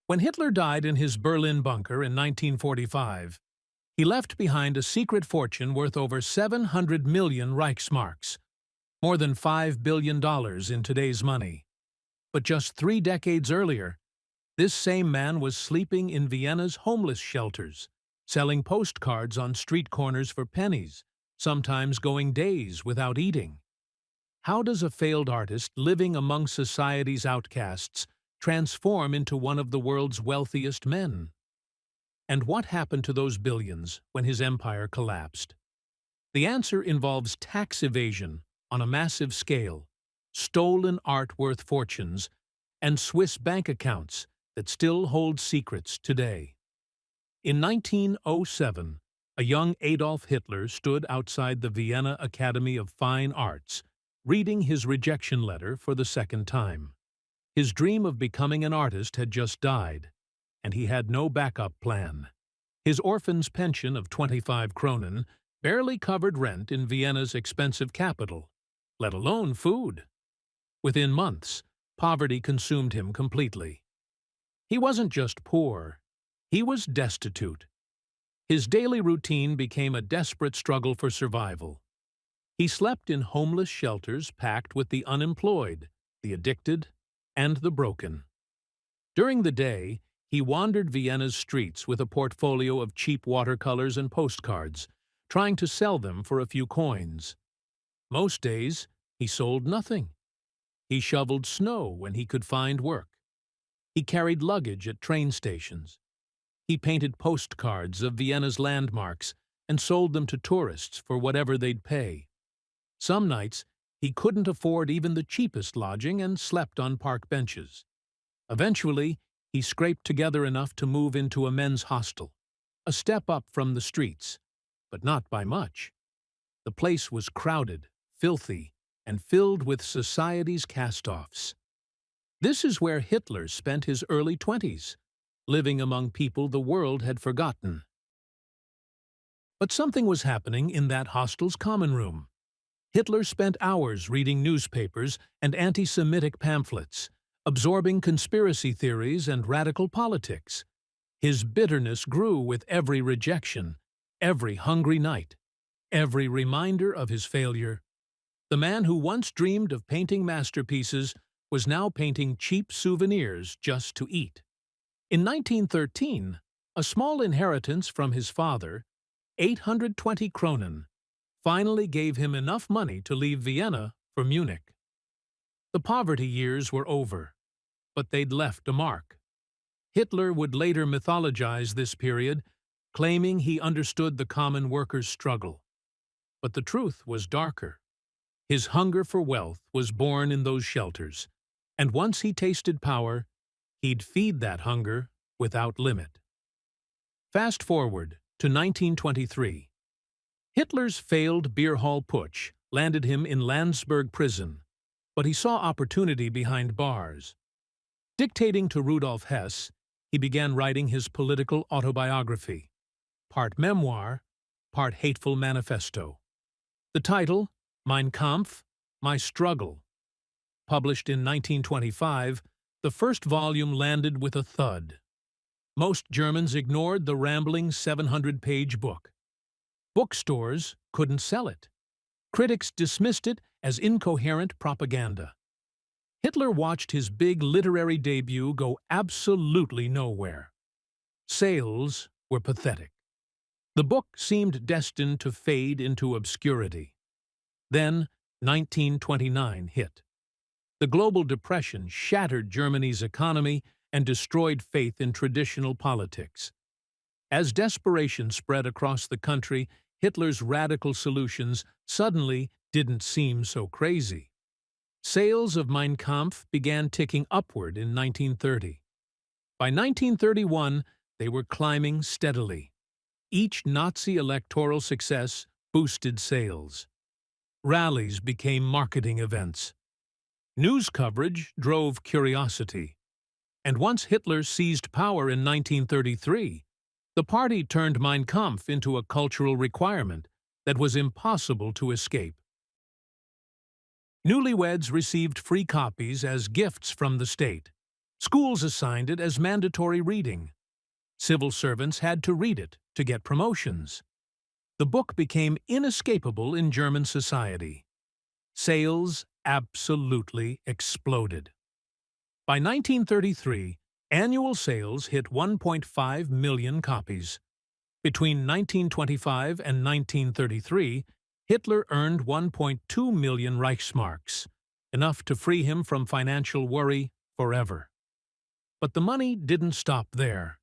When Hitler died in his Berlin bunker in 1945, he left behind a secret fortune worth over 700 million Reichsmarks, more than $5 billion in today's money. But just 3 decades earlier, this same man was sleeping in Vienna's homeless shelters, selling postcards on street corners for pennies, sometimes going days without eating. How does a failed artist living among society's outcasts transform into one of the world's wealthiest men? And what happened to those billions when his empire collapsed? The answer involves tax evasion on a massive scale, stolen art worth fortunes, and Swiss bank accounts that still hold secrets today. In 1907, a young Adolf Hitler stood outside the Vienna Academy of Fine Arts, reading his rejection letter for the second time. His dream of becoming an artist had just died, and he had no backup plan. His orphan's pension of 25 kronen barely covered rent in Vienna's expensive capital, let alone food. Within months, poverty consumed him completely. He wasn't just poor, he was destitute. His daily routine became a desperate struggle for survival. He slept in homeless shelters packed with the unemployed, the addicted, and the broken. During the day, he wandered Vienna's streets with a portfolio of cheap watercolors and postcards, trying to sell them for a few coins. Most days, he sold nothing. He shoveled snow when he could find work. He carried luggage at train stations. He painted postcards of Vienna's landmarks and sold them to tourists for whatever they'd pay. Some nights, he couldn't afford even the cheapest lodging and slept on park benches. Eventually, he scraped together enough to move into a men's hostel, a step up from the streets, but not by much. The place was crowded, filthy, and filled with society's cast-offs. This is where Hitler spent his early 20s, living among people the world had forgotten. But something was happening in that hostel's common room. Hitler spent hours reading newspapers and anti-Semitic pamphlets, absorbing conspiracy theories and radical politics. His bitterness grew with every rejection, every hungry night, every reminder of his failure. The man who once dreamed of painting masterpieces was now painting cheap souvenirs just to eat. In 1913, a small inheritance from his father, 820 kronen, finally gave him enough money to leave Vienna for Munich. The poverty years were over, but they'd left a mark. Hitler would later mythologize this period, claiming he understood the common worker's struggle. But the truth was darker. His hunger for wealth was born in those shelters, and once he tasted power, he'd feed that hunger without limit. Fast forward to 1923. Hitler's failed beer hall putsch landed him in Landsberg prison, but he saw opportunity behind bars. Dictating to Rudolf Hess, he began writing his political autobiography, part memoir, part hateful manifesto. The title, Mein Kampf, My Struggle. Published in 1925, the first volume landed with a thud. Most Germans ignored the rambling 700-page book. Bookstores couldn't sell it. Critics dismissed it as incoherent propaganda. Hitler watched his big literary debut go absolutely nowhere. Sales were pathetic. The book seemed destined to fade into obscurity. Then, 1929 hit. The global depression shattered Germany's economy and destroyed faith in traditional politics. As desperation spread across the country, Hitler's radical solutions suddenly didn't seem so crazy. Sales of Mein Kampf began ticking upward in 1930. By 1931, they were climbing steadily. Each Nazi electoral success boosted sales. Rallies became marketing events. News coverage drove curiosity. And once Hitler seized power in 1933, the party turned Mein Kampf into a cultural requirement that was impossible to escape. Newlyweds received free copies as gifts from the state. Schools assigned it as mandatory reading. Civil servants had to read it to get promotions. The book became inescapable in German society. Sales absolutely exploded. By 1933, annual sales hit 1.5 million copies. Between 1925 and 1933, Hitler earned 1.2 million Reichsmarks, enough to free him from financial worry forever. But the money didn't stop there.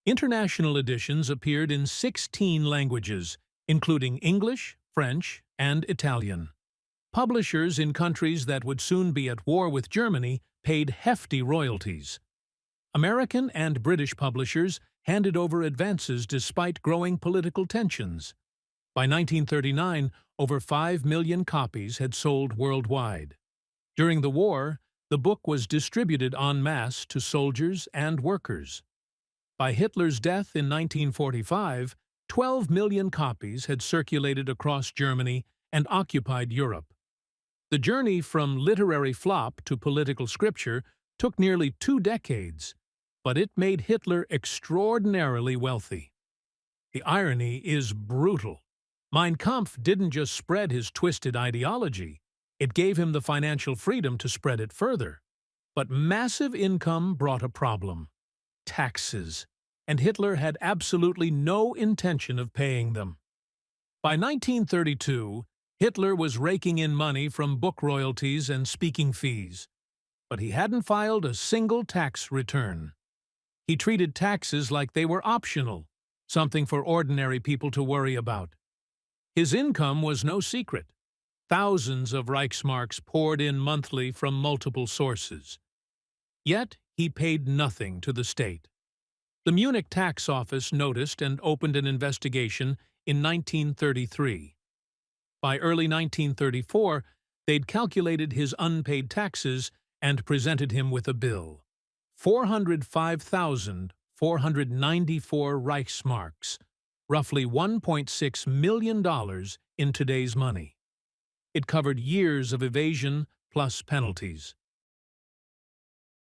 International editions appeared in 16 languages, including English, French, and Italian. Publishers in countries that would soon be at war with Germany paid hefty royalties. American and British publishers handed over advances despite growing political tensions. By 1939, over 5 million copies had sold worldwide. During the war, the book was distributed en masse to soldiers and workers. By Hitler's death in 1945, 12 million copies had circulated across Germany and occupied Europe. The journey from literary flop to political scripture took nearly 2 decades, but it made Hitler extraordinarily wealthy. The irony is brutal. Mein Kampf didn't just spread his twisted ideology, it gave him the financial freedom to spread it further. But massive income brought a problem: taxes, and Hitler had absolutely no intention of paying them. By 1932, Hitler was raking in money from book royalties and speaking fees, but he hadn't filed a single tax return. He treated taxes like they were optional, something for ordinary people to worry about. His income was no secret. Thousands of Reichsmarks poured in monthly from multiple sources. Yet he paid nothing to the state. The Munich tax office noticed and opened an investigation in 1933. By early 1934, they'd calculated his unpaid taxes and presented him with a bill: 405,494 Reichsmarks, roughly $1.6 million in today's money. It covered years of evasion plus penalties.